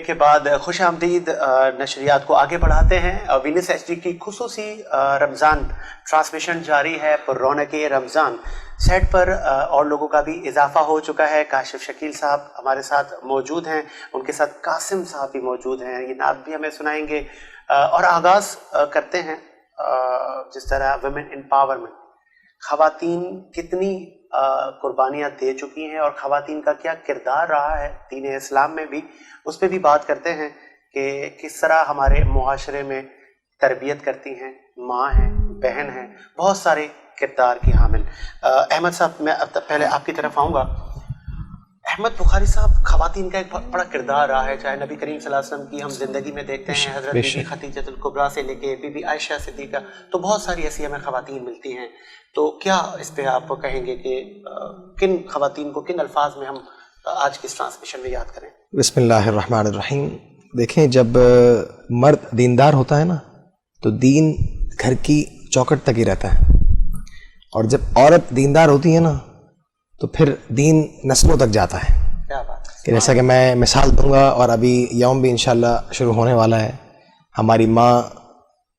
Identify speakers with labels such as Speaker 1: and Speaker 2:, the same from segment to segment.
Speaker 1: کے بعد خوش آمدید نشریات کو آگے بڑھاتے ہیں۔ وینس ایچ ڈی کی خصوصی رمضان ٹرانسمیشن جاری ہے، پر رونق رمضان۔ سیٹ پر اور لوگوں کا بھی اضافہ ہو چکا ہے۔ کاشف شکیل صاحب ہمارے ساتھ موجود ہیں، ان کے ساتھ قاسم صاحب بھی موجود ہیں، یہ نعت بھی ہمیں سنائیں گے۔ اور آغاز کرتے ہیں جس طرح ویمن امپاورمنٹ، خواتین کتنی قربانیاں دے چکی ہیں اور خواتین کا کیا کردار رہا ہے دین اسلام میں بھی، اس پہ بھی بات کرتے ہیں کہ کس طرح ہمارے معاشرے میں تربیت کرتی ہیں، ماں ہیں، بہن ہیں، بہت سارے کردار کی حامل۔ احمد صاحب میں پہلے آپ کی طرف آؤں گا۔ احمد بخاری صاحب، خواتین کا ایک بہت بڑا کردار رہا ہے، چاہے نبی کریم صلی اللہ علیہ وسلم کی ہم زندگی میں دیکھتے ہیں، حضرت بی بی خدیجہ الکبریٰ سے لے کے بی بی عائشہ صدیقہ، تو بہت ساری ایسی ہمیں خواتین ملتی ہیں۔ تو کیا اس پہ آپ کہیں گے کہ کن خواتین کو کن الفاظ میں ہم آج کی اس ٹرانسمیشن میں یاد کریں؟
Speaker 2: بسم اللہ الرحمن الرحیم۔ دیکھیں، جب مرد دیندار ہوتا ہے نا تو دین گھر کی چوکٹ تک ہی رہتا ہے، اور جب عورت دیندار ہوتی ہے نا تو پھر دین نسلوں تک جاتا ہے۔
Speaker 1: کیا بات ہے!
Speaker 2: کہ جیسا کہ میں مثال دوں گا، اور ابھی یوم بھی انشاءاللہ شروع ہونے والا ہے۔ ہماری ماں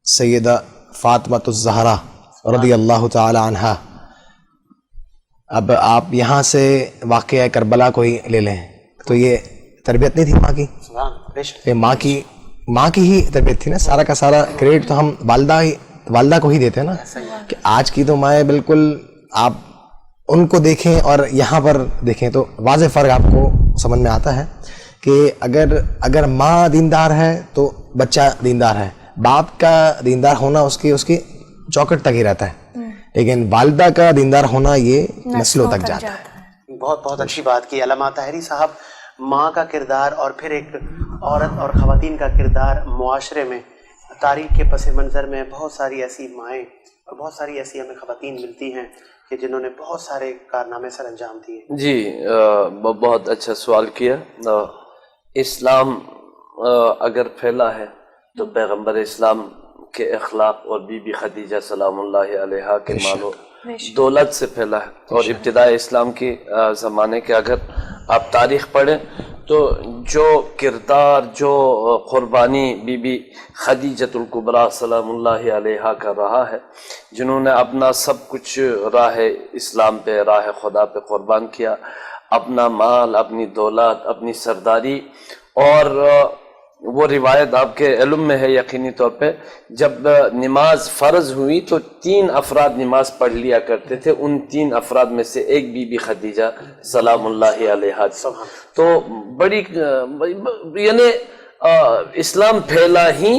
Speaker 2: سیدہ فاطمۃ الزہرا رضی اللہ تعالی عنہا، اب آپ یہاں سے واقعہ کربلا کو ہی لے لیں تو یہ تربیت نہیں تھی ماں کی؟ یہ ماں کی ہی تربیت تھی نا۔ سارا کا سارا کریڈٹ تو ہم والدہ کو ہی دیتے ہیں نا، کہ آج کی تو مائیں بالکل، آپ ان کو دیکھیں اور یہاں پر دیکھیں تو واضح فرق آپ کو سمجھ میں آتا ہے کہ اگر ماں دیندار ہے تو بچہ دیندار ہے، باپ کا دیندار ہونا اس کی چوکٹ تک ہی رہتا ہے، لیکن والدہ کا دیندار ہونا یہ نسلوں تک جاتا ہے۔
Speaker 1: بہت بہت اچھی بات کی علامہ طاہری صاحب۔ ماں کا کردار اور پھر ایک عورت اور خواتین کا کردار معاشرے میں، تاریخ کے پس منظر میں بہت ساری ایسی مائیں اور بہت ساری ایسی ہمیں خواتین ملتی ہیں کہ جنہوں نے بہت سارے کارنامے سر انجام دیے۔
Speaker 3: جی، بہت اچھا سوال کیا۔ اسلام اگر پھیلا ہے تو پیغمبر اسلام کے اخلاق اور بی بی خدیجہ سلام اللہ علیہا کے مال و دولت سے پھیلا ہے۔ اور ابتداء اسلام کی زمانے کے اگر آپ تاریخ پڑھیں تو جو کردار، جو قربانی بی بی خدیجۃ الکبریٰ سلام اللہ علیہا کا رہا ہے، جنہوں نے اپنا سب کچھ راہ اسلام پہ، راہ خدا پہ قربان کیا، اپنا مال، اپنی دولت، اپنی سرداری۔ اور وہ روایت آپ کے علم میں ہے یقینی طور پہ، جب نماز فرض ہوئی تو 3 افراد نماز پڑھ لیا کرتے تھے، ان 3 افراد میں سے ایک بی بی خدیجہ سلام اللہ علیہا۔ تو بڑی یعنی اسلام پھیلا ہی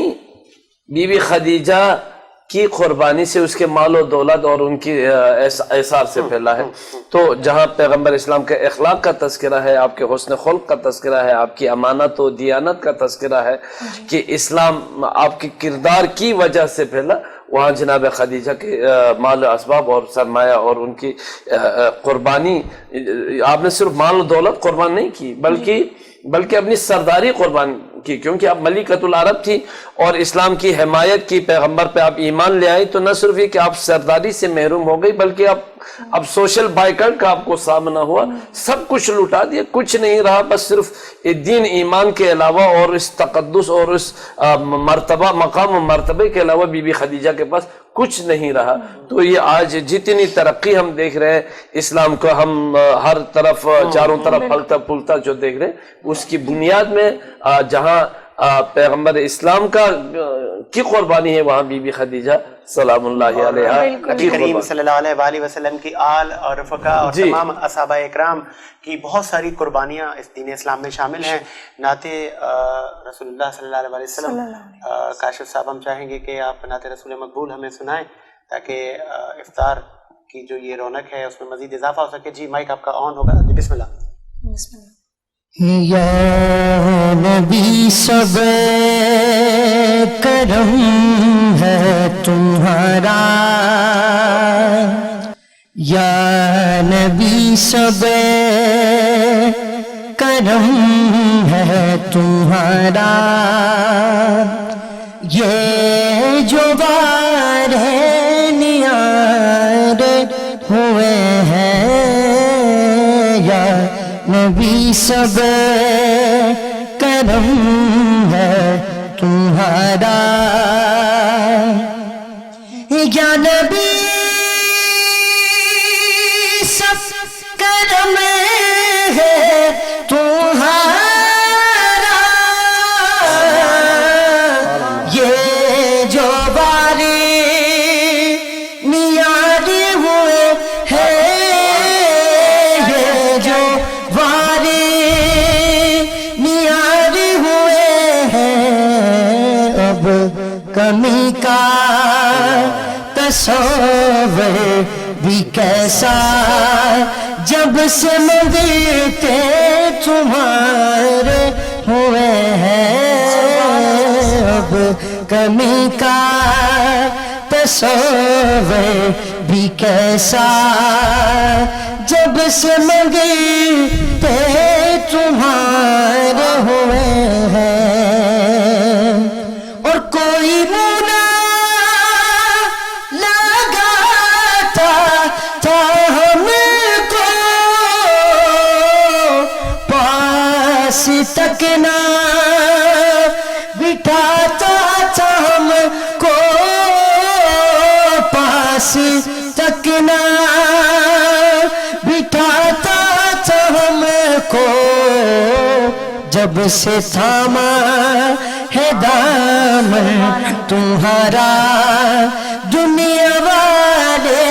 Speaker 3: بی بی خدیجہ کی قربانی سے، اس کے مال و دولت اور ان کی ایثار سے پھیلا ہے۔ تو جہاں پیغمبر اسلام کے اخلاق کا تذکرہ ہے، آپ کے حسن خلق کا تذکرہ ہے، آپ کی امانت و دیانت کا تذکرہ ہے کہ اسلام آپ کے کردار کی وجہ سے پھیلا، وہاں جناب خدیجہ کے مال و اسباب اور سرمایہ اور ان کی قربانی، آپ نے صرف مال و دولت قربان نہیں کی بلکہ اپنی سرداری قربان کی، کیونکہ آپ ملکۃ العرب تھی اور اسلام کی حمایت کی، پیغمبر پہ آپ ایمان لے آئی، تو نہ صرف یہ کہ آپ سرداری سے محروم ہو گئی بلکہ اب سوشل بائیکاٹ کا آپ کو سامنا ہوا، سب کچھ لٹا دیا، کچھ نہیں رہا، بس صرف دین ایمان کے علاوہ اور اس تقدس اور اس مرتبہ، مقام و مرتبے کے علاوہ بی بی خدیجہ کے پاس کچھ نہیں رہا۔ تو یہ آج جتنی ترقی ہم دیکھ رہے ہیں اسلام کو، ہم ہر طرف چاروں طرف پھلتا پھولتا جو دیکھ رہے ہیں، اس کی بنیاد میں جہاں پیغمبر اسلام کی قربانی ہے، وہاں بی بی خدیجہ سلام اللہ علیہا
Speaker 1: نبی کریم صلی اللہ علیہ وآلہ وسلم کی آل اور رفقا اور تمام اصحابہ اکرام کی بہت ساری قربانیاں اس دین اسلام میں شامل ہیں۔ نعت رسول اللہ صلی اللہ علیہ وسلم، کاشف صاحب ہم چاہیں گے کہ آپ نعت رسول مقبول ہمیں سنائیں تاکہ افطار کی جو یہ رونق ہے اس میں مزید اضافہ ہو سکے۔ جی، مائک آپ کا آن ہوگا۔ جی، بسم اللہ۔
Speaker 4: بسم اللہ۔ یا نبی سب کرم ہے تمہارا، یا نبی سب کرم ہے تمہارا، یہ جو بار ہے نیار ہوئے ہیں، یا نبی سب کرم تمہارا یا نبی سب کرم ہے تمہارا یہ جو باری نیاری ہوئے ہیں یہ جو باری نیاری ہوئے ہیں اب کمی کا تصور بھی کیسا جب سے مدیتے تمہارے ہوئے ہیں اب کمی کا تصور بھی کیسا جب سے مدیتے تمہارے ہوئے ہیں اور کوئی منہ لگاتا تھا ہم کو پاس تک نہ بٹھاتا تھا ہم کو پاس تک نہ بٹھاتا تھا ہم کو جب سے تھاما ہے دامن تمہارا دنیا والے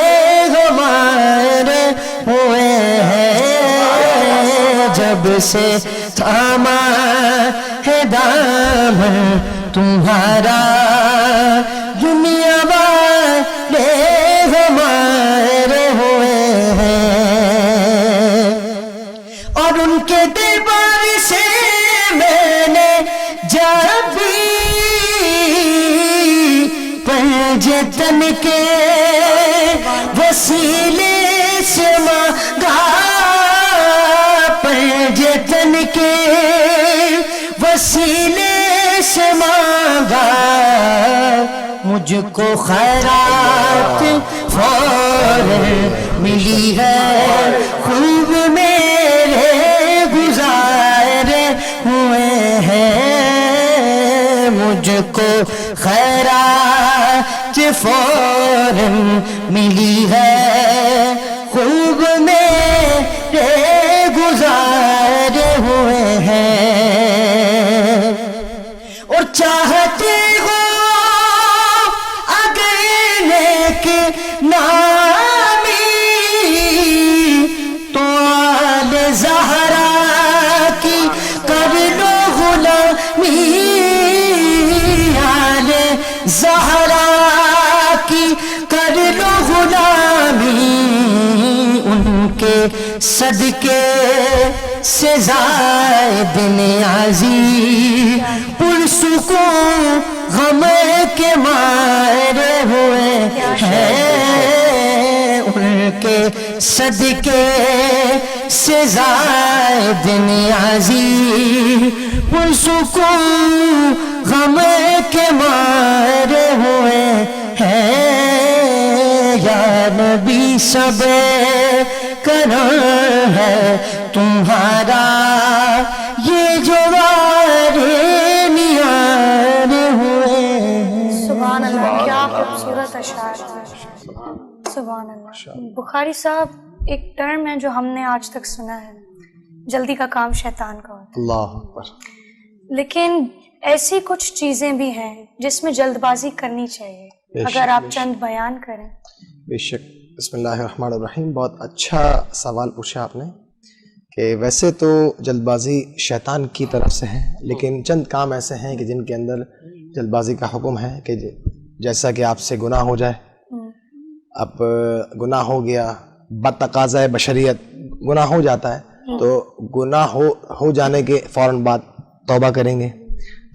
Speaker 4: ہمارے ہوئے ہیں جب سے تھاما ہے دامن تمہارا دنیا والے ہمارے ہوئے ہیں اور ان کے دربار سے میں نے جب بھی پنجتن کے وسیلے سے مانگا پنجتن کے وسیلے سے مانگا مجھ کو خیرات فوراً ملی ہے خوب میرے گزارے ہوئے ہیں مجھ کو خیرات فوراً ملی ہے خوب میرے گزارے ہوئے ہیں اور چاہتے ہو اگر نیک نامی تو آل زہرا کی کر لو غلامی آل زہرا کی کر لو غلامی ان کے صدقے سے زائد نیازی پرسکون غم کے مارے ہوئے ہیں ان کے صدقے سے زائد نیازی پرسکون غم کے مارے ہوئے ہیں یا نبی سب کرم ہے تمہارا یہ جو وارے نیارے ہوئے ہیں
Speaker 5: سبحان اللہ کیا خوبصورت اشعار ہیں سبحان اللہ بخاری صاحب ایک ٹرم ہے جو ہم نے آج تک سنا ہے جلدی کا کام شیطان کا ہوتا
Speaker 2: اللہ اکبر
Speaker 5: ہے لیکن ایسی کچھ چیزیں بھی ہیں جس میں جلد بازی کرنی چاہیے اگر آپ چند بیان کریں
Speaker 2: بے شک بسم اللہ الرحمن الرحیم بہت اچھا سوال پوچھا آپ نے کہ ویسے تو جلد بازی شیطان کی طرف سے ہے لیکن چند کام ایسے ہیں کہ جن کے اندر جلد بازی کا حکم ہے کہ جیسا کہ آپ سے گناہ ہو جائے اب گناہ ہو گیا بتقاضۂ بشریت گناہ ہو جاتا ہے تو گناہ ہو جانے کے فوراً بعد توبہ کریں گے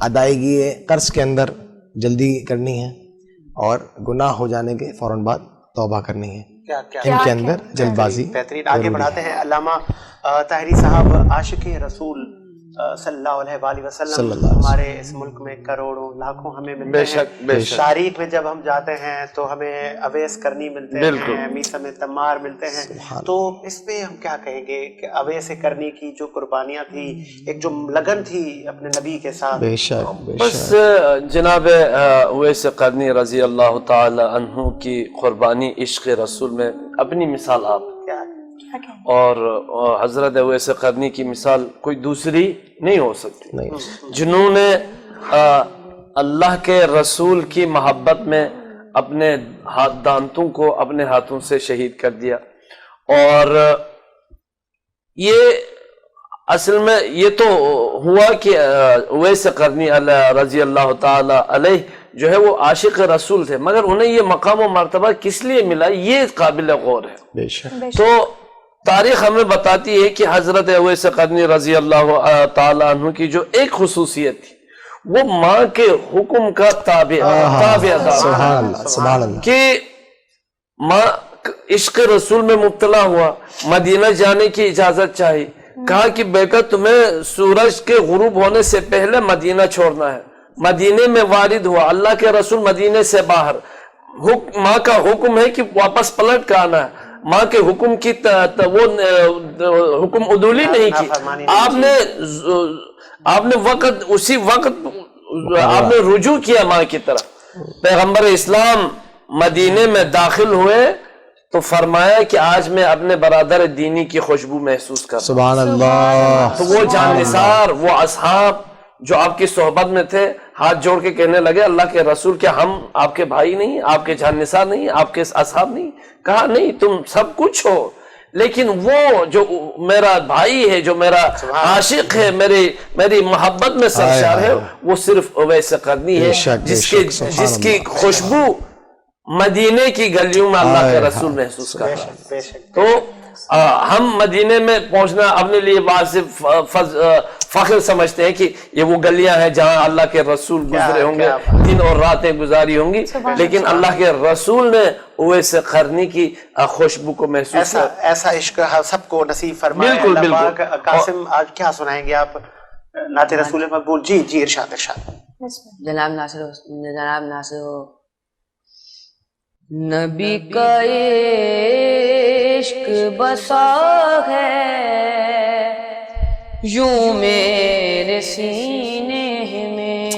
Speaker 2: ادائیگی قرض کے اندر جلدی کرنی ہے اور گناہ ہو جانے کے فوراً بعد توبہ کرنی ہے ان کے اندر جلد بازی
Speaker 1: بہترین آگے بڑھاتے ہیں علامہ طاہری صاحب عاشق رسول صلی اللہ علیہ وآلہ
Speaker 2: صلی
Speaker 1: وسلم
Speaker 2: اللہ علیہ وسلم.
Speaker 1: ہمارے اس ملک میں کروڑوں لاکھوں ہمیں ملتے
Speaker 3: بے
Speaker 1: ہیں.
Speaker 3: شک بے شک
Speaker 1: تاریخ میں جب ہم جاتے ہیں تو ہمیں اویس کرنی ملتے
Speaker 3: بالکل.
Speaker 1: ہیں, میثم تمار ملتے ہیں. تو اس پہ ہم کیا کہیں گے کہ اویس کرنی کی جو قربانیاں تھی, ایک جو لگن تھی اپنے نبی کے ساتھ.
Speaker 2: بے شک بے
Speaker 3: بس
Speaker 2: شک.
Speaker 3: جناب اویس قرنی رضی اللہ تعالی عنہ کی قربانی عشق رسول میں اپنی مثال آپ,
Speaker 1: کیا
Speaker 5: کیا کہیں
Speaker 3: اور حضرت اویس قرنی کی مثال کوئی دوسری نہیں ہو سکتی,
Speaker 2: نہیں
Speaker 3: جنہوں نے اللہ کے رسول کی محبت میں اپنے دانتوں کو اپنے ہاتھوں سے شہید کر دیا. اور یہ اصل میں یہ تو ہوا کہ اویس قرنی رضی اللہ تعالی علیہ جو ہے وہ عاشق رسول تھے, مگر انہیں یہ مقام و مرتبہ کس لیے ملا یہ قابل غور ہے.
Speaker 2: بے شک.
Speaker 3: تو تاریخ ہمیں بتاتی ہے کہ حضرت اویس قرنی رضی اللہ تعالی عنہ کی جو ایک خصوصیت تھی وہ ماں کے حکم کا تابع تھا,
Speaker 2: سبحان اللہ سبحان اللہ.
Speaker 3: کہ ماں عشق رسول میں مبتلا ہوا, مدینہ جانے کی اجازت چاہی, کہا کہ بیٹا تمہیں سورج کے غروب ہونے سے پہلے مدینہ چھوڑنا ہے. مدینے میں وارد ہوا, اللہ کے رسول مدینے سے باہر, ماں کا حکم ہے کہ واپس پلٹ کر آنا ہے. ماں کے حکم کی وہ حکم عدولی نہیں کی, آپ نے وقت اسی وقت آپ نے رجوع کیا ماں کی طرف. پیغمبر اسلام مدینے میں داخل ہوئے تو فرمایا کہ آج میں اپنے برادر دینی کی خوشبو محسوس کر رہا ہوں.
Speaker 2: سبحان اللہ.
Speaker 3: تو وہ جان نثار, وہ اصحاب جو آپ کی صحبت میں تھے, ہاتھ جوڑ کے کہنے لگے اللہ کے رسول کیا ہم آپ کے بھائی نہیں, آپ کے جان نثار نہیں, آپ کے اصحاب نہیں؟ کہا نہیں, تم سب کچھ ہو, لیکن وہ جو میرا بھائی ہے, جو میرا عاشق ہے, میری محبت میں سرشار ہے, وہ صرف اویس قرنی ہے جس کی خوشبو مدینے کی گلیوں میں اللہ کے رسول محسوس کر رہا ہے. تو ہم مدینے میں پہنچنا اپنے لیے واضح فخر سمجھتے ہیں کہ یہ وہ گلیاں ہیں جہاں اللہ کے رسول گزرے ہوں گے, دن اور راتیں گزاری ہوں گی, لیکن اللہ کے رسول نے اویس قرنی کی خوشبو کو محسوس کیا.
Speaker 1: ایسا عشق سب کو نصیب فرمائے.
Speaker 3: بالکل
Speaker 1: اللہ
Speaker 3: بالکل.
Speaker 1: پاک. قاسم آج کیا سنائیں گے آپ نعت رسول مقبول؟ جی جی ارشاد ارشاد.
Speaker 6: جناب ناصر نبی کا عشق بسا ہے یوں میرے سینے میں,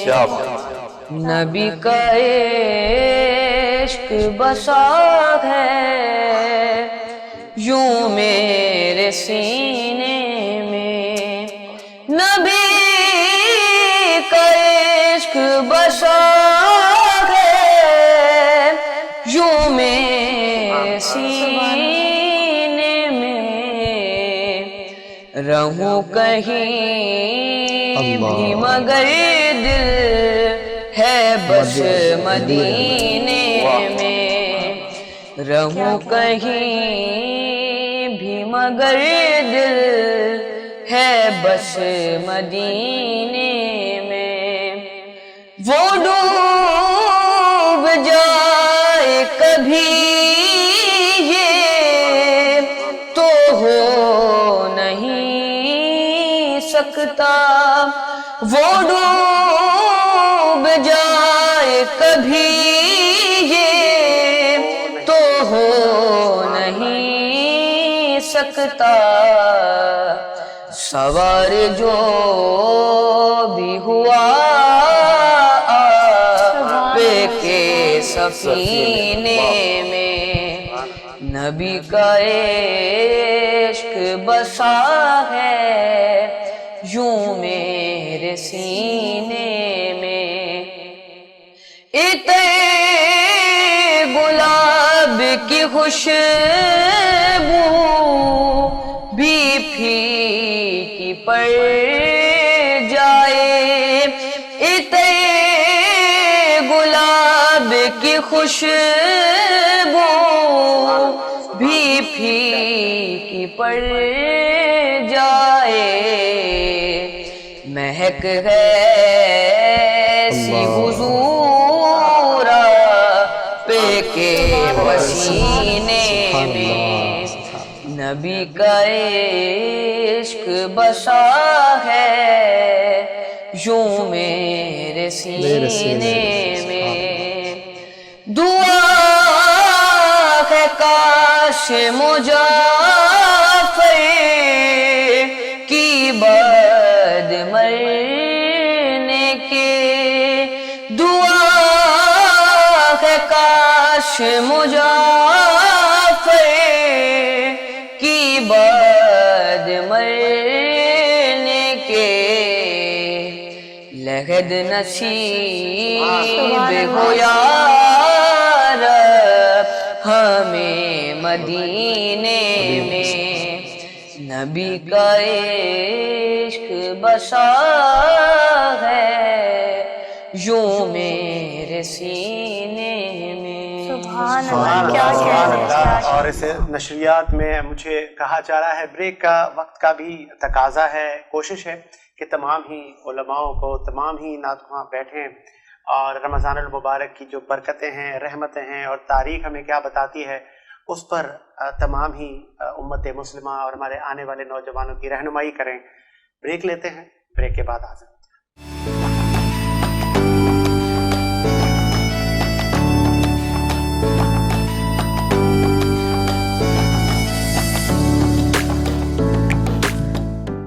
Speaker 3: کیا بات.
Speaker 6: نبی کا عشق بسا ہے یوں میرے سینے میں, نبی کا عشق بسا یوں میں سینے میں, رہوں کہیں بھی مگر دل ہے بس مدینے میں, رہوں کہیں بھی مگر دل ہے بس مدینے میں. وہ ڈوب جائے کبھی یہ تو ہو نہیں سکتا, وہ ڈوب جائے کبھی یہ تو ہو نہیں سکتا. سوار جو بھی ہوا کے سفینے میں, نبی کا عشق بسا ہے یوں میرے سینے میں. عطر گلاب کی خوشبو بھی پھیکی پڑ جائے, عطر گلاب کی خوشبو بھی پھیکی پڑ جائے, مہک ہے ایسی حضور پہ کے پسینے میں, نبی کا عشق بسا ہے یوں میرے سینے میں دعا ہے کاش مجافر کی بعد مرنے کے دعا ہے کاش مجافر کی بعد مرنے کے لحد نصیب ہو یا رب ہمیں مدینے میں نبی کا عشق بسا ہے یوں میرے سینے میں
Speaker 5: سبحان اللہ، کیا کہتے ہیں.
Speaker 1: اور اس نشریات میں مجھے کہا جا رہا ہے بریک کا وقت کا بھی تقاضا ہے، کوشش ہے کہ تمام ہی علماؤں کو، تمام ہی نعت خواں بیٹھیں اور رمضان المبارک کی جو برکتیں ہیں، رحمتیں ہیں اور تاریخ ہمیں کیا بتاتی ہے اس پر تمام ہی امت مسلمہ اور ہمارے آنے والے نوجوانوں کی رہنمائی کریں. بریک لیتے ہیں، بریک کے بعد حاضر.